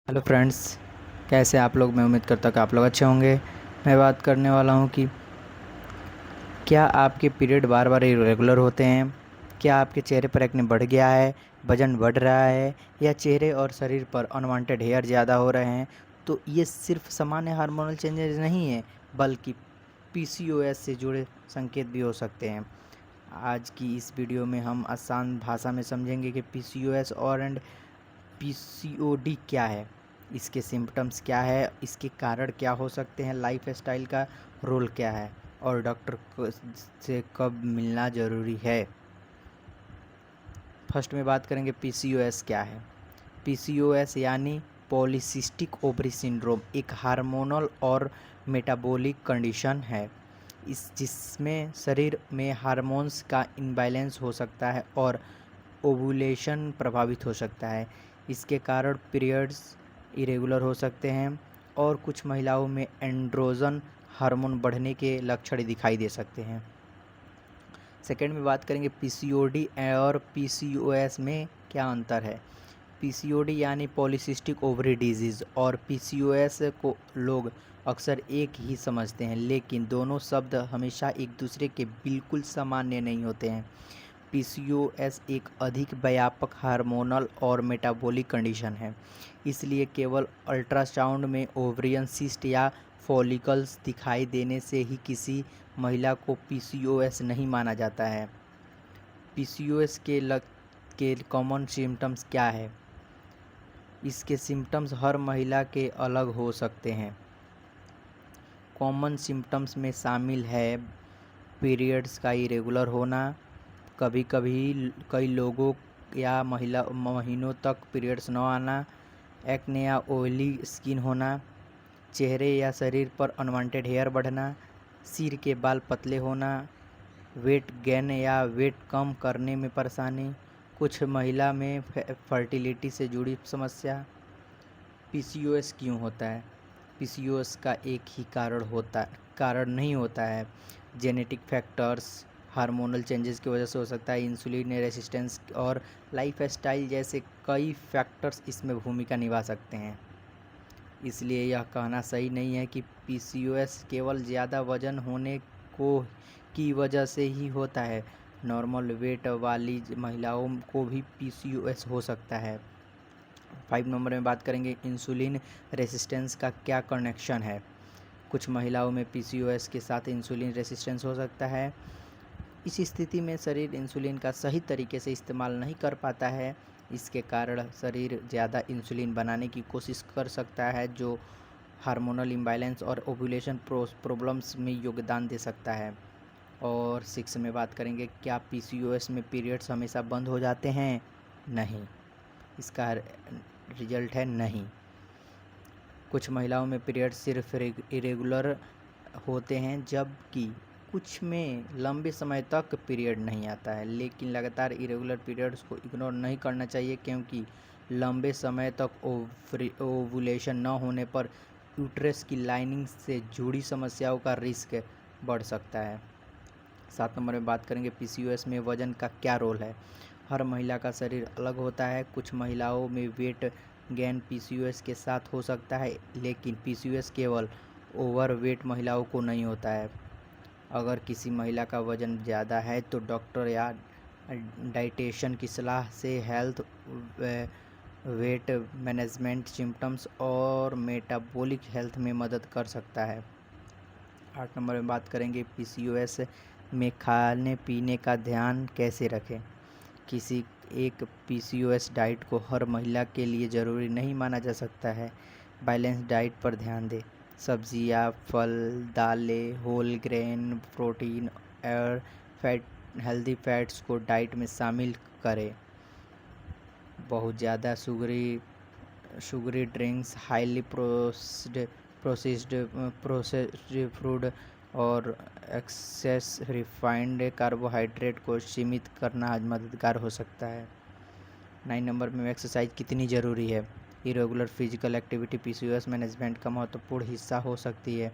Hello friends, कैसे हैं आप लोग। मैं उम्मीद करता हूँ कि आप लोग अच्छे होंगे। मैं बात करने वाला हूँ कि क्या आपके पीरियड बार बार इरेगुलर होते हैं। क्या आपके चेहरे पर एक्ने बढ़ गया है, वज़न बढ़ रहा है, या चेहरे और शरीर पर अनवांटेड हेयर ज़्यादा हो रहे हैं। तो ये सिर्फ सामान्य हार्मोनल चेंजेस नहीं है, बल्कि पीसीओएस से जुड़े संकेत भी हो सकते हैं। आज की इस वीडियो में हम आसान भाषा में समझेंगे कि पीसीओएस और पीसीओडी क्या है, इसके सिम्पटम्स क्या है, इसके कारण क्या हो सकते हैं, लाइफस्टाइल का रोल क्या है, और डॉक्टर से कब मिलना ज़रूरी है। फर्स्ट में बात करेंगे पीसीओएस क्या है। पीसीओएस यानी पॉलीसिस्टिक ओवरी सिंड्रोम एक हार्मोनल और मेटाबॉलिक कंडीशन है, इस जिसमें शरीर में हार्मोन्स का इम्बैलेंस हो सकता है और ओवुलेशन प्रभावित हो सकता है। इसके कारण पीरियड्स इरेगुलर हो सकते हैं और कुछ महिलाओं में एंड्रोजन हार्मोन बढ़ने के लक्षण दिखाई दे सकते हैं। सेकेंड में बात करेंगे पीसीओडी और पीसीओएस में क्या अंतर है। पीसीओडी यानी पॉलीसिस्टिक ओवरी डिजीज़ और पीसीओएस को लोग अक्सर एक ही समझते हैं, लेकिन दोनों शब्द हमेशा एक दूसरे के बिल्कुल सामान्य नहीं होते हैं। पीसीओएस एक अधिक व्यापक हार्मोनल और मेटाबॉलिक कंडीशन है, इसलिए केवल अल्ट्रासाउंड में ओवरियन सिस्ट या फॉलिकल्स दिखाई देने से ही किसी महिला को पीसीओएस नहीं माना जाता है। पीसीओएस के कॉमन सिम्टम्स क्या है। इसके सिम्टम्स हर महिला के अलग हो सकते हैं। कॉमन सिम्टम्स में शामिल है पीरियड्स का इरेगुलर होना, कभी कभी कई लोगों या महिला महीनों तक पीरियड्स न आना, एक्ने या ऑयली स्किन होना, चेहरे या शरीर पर अनवांटेड हेयर बढ़ना, सिर के बाल पतले होना, वेट गेन या वेट कम करने में परेशानी, कुछ महिला में फर्टिलिटी से जुड़ी समस्या। पीसीओएस क्यों होता है। पीसीओएस का एक ही कारण नहीं होता है। जेनेटिक फैक्टर्स, हार्मोनल चेंजेस की वजह से हो सकता है, इंसुलिन रेसिस्टेंस और लाइफस्टाइल जैसे कई फैक्टर्स इसमें भूमिका निभा सकते हैं। इसलिए यह कहना सही नहीं है कि पीसीओएस केवल ज़्यादा वजन होने को की वजह से ही होता है। नॉर्मल वेट वाली महिलाओं को भी पीसीओएस हो सकता है। 5 नंबर में बात करेंगे इंसुलिन रेसिस्टेंस का क्या कनेक्शन है। कुछ महिलाओं में पीसीओएस के साथ इंसुलिन रेसिस्टेंस हो सकता है। इस स्थिति में शरीर इंसुलिन का सही तरीके से इस्तेमाल नहीं कर पाता है। इसके कारण शरीर ज़्यादा इंसुलिन बनाने की कोशिश कर सकता है, जो हार्मोनल इम्बैलेंस और ओव्यूलेशन प्रॉब्लम्स में योगदान दे सकता है। और 6 में बात करेंगे क्या पीसीओएस में पीरियड्स हमेशा बंद हो जाते हैं। नहीं, इसका रिजल्ट है नहीं। कुछ महिलाओं में पीरियड्स सिर्फ इरेगुलर होते हैं, जबकि कुछ में लंबे समय तक पीरियड नहीं आता है। लेकिन लगातार इरेगुलर पीरियड्स को इग्नोर नहीं करना चाहिए, क्योंकि लंबे समय तक ओवुलेशन न होने पर यूट्रस की लाइनिंग से जुड़ी समस्याओं का रिस्क बढ़ सकता है। 7 नंबर में बात करेंगे पीसीओएस में वज़न का क्या रोल है। हर महिला का शरीर अलग होता है। कुछ महिलाओं में वेट गेन पीसीओएस के साथ हो सकता है, लेकिन पीसीओएस केवल ओवरवेट महिलाओं को नहीं होता है। अगर किसी महिला का वज़न ज़्यादा है तो डॉक्टर या डाइटिशियन की सलाह से हेल्थ, वेट मैनेजमेंट, सिम्टम्स और मेटाबॉलिक हेल्थ में मदद कर सकता है। 8 नंबर में बात करेंगे पीसीओएस में खाने पीने का ध्यान कैसे रखें। किसी एक पीसीओएस डाइट को हर महिला के लिए ज़रूरी नहीं माना जा सकता है। बैलेंस डाइट पर ध्यान दें। सब्जियां, फल, दालें, होल ग्रेन, प्रोटीन और हेल्दी फैट्स को डाइट में शामिल करें। बहुत ज़्यादा sugary drinks, highly processed food और एक्सेस रिफाइंड कार्बोहाइड्रेट को सीमित करना मददगार हो सकता है। 9 नंबर में एक्सरसाइज कितनी ज़रूरी है। Irregular physical activity PCOS management का महत्वपूर्ण हिस्सा हो सकती है।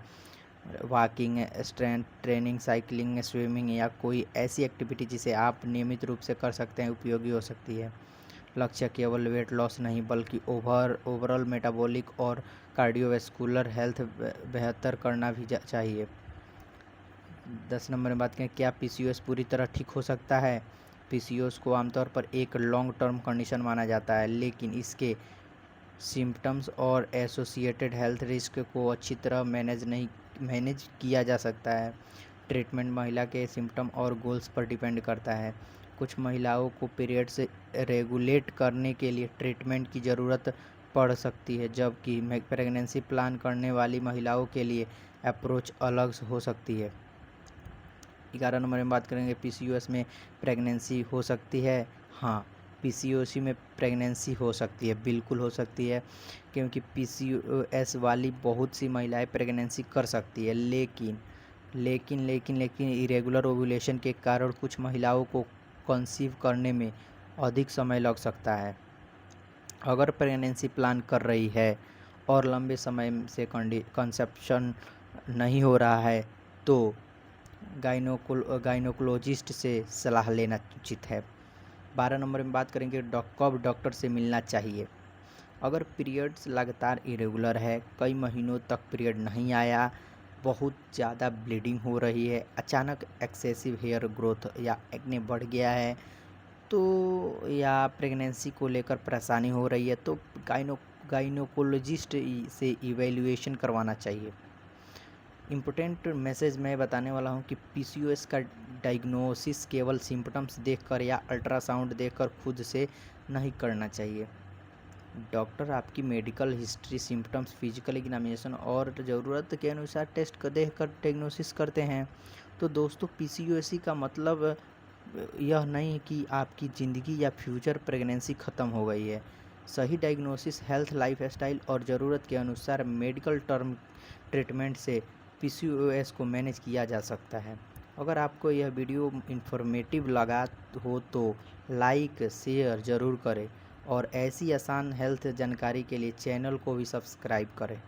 Walking, strength training, cycling, swimming या कोई ऐसी एक्टिविटी जिसे आप नियमित रूप से कर सकते हैं उपयोगी हो सकती है। लक्ष्य केवल वेट लॉस नहीं बल्कि ओवरऑल मेटाबॉलिक और कार्डियोवैस्कुलर हेल्थ बेहतर करना भी चाहिए। 10 नंबर में बात करें, क्या पीसीओएस पूरी तरह ठीक हो सकता है? पीसीओएस को आमतौर पर एक लॉन्ग टर्म कंडीशन माना जाता है, लेकिन इसके सिम्टम्स और एसोसिएटेड हेल्थ रिस्क को अच्छी तरह मैनेज किया जा सकता है। ट्रीटमेंट महिला के सिम्टम और गोल्स पर डिपेंड करता है। कुछ महिलाओं को पीरियड्स रेगुलेट करने के लिए ट्रीटमेंट की ज़रूरत पड़ सकती है, जबकि प्रेगनेंसी प्लान करने वाली महिलाओं के लिए अप्रोच अलग हो सकती है। 11 नंबर में बात करेंगे, पीसीओएस में प्रेगनेंसी हो सकती है? हाँ, पीसीओएस में प्रेगनेंसी हो सकती है, बिल्कुल हो सकती है, क्योंकि पीसीओएस वाली बहुत सी महिलाएं प्रेगनेंसी कर सकती है, लेकिन इरेगुलर ओव्यूलेशन के कारण कुछ महिलाओं को कंसीव करने में अधिक समय लग सकता है। अगर प्रेगनेंसी प्लान कर रही है और लंबे समय से कंसेप्शन नहीं हो रहा है तो गायनोकोलॉजिस्ट से सलाह लेना उचित है। 12 नंबर में बात करेंगे, कब डॉक्टर से मिलना चाहिए? अगर पीरियड्स लगातार इरेगुलर है, कई महीनों तक पीरियड नहीं आया, बहुत ज़्यादा ब्लीडिंग हो रही है, अचानक एक्सेसिव हेयर ग्रोथ या एक्ने बढ़ गया है, तो या प्रेगनेंसी को लेकर परेशानी हो रही है, तो गायनोकोलॉजिस्ट से इवैल्यूएशन करवाना चाहिए। इम्पोर्टेंट मैसेज मैं बताने वाला हूँ कि पीसीओएस का डायग्नोसिस केवल सिम्पटम्स देखकर या अल्ट्रासाउंड देखकर खुद से नहीं करना चाहिए। डॉक्टर आपकी medical history, symptoms, physical examination और ज़रूरत के अनुसार टेस्ट देखकर डायग्नोसिस करते हैं। तो दोस्तों, पीसीओएस का मतलब यह नहीं कि आपकी ज़िंदगी या फ्यूचर प्रेगनेंसी ख़त्म हो गई है। सही डायग्नोसिस, हेल्थ, लाइफस्टाइल और ज़रूरत के अनुसार मेडिकल टर्म ट्रीटमेंट से पीसीओएस को मैनेज किया जा सकता है। अगर आपको यह वीडियो इन्फॉर्मेटिव लगा हो तो लाइक शेयर ज़रूर करें और ऐसी आसान हेल्थ जानकारी के लिए चैनल को भी सब्सक्राइब करें।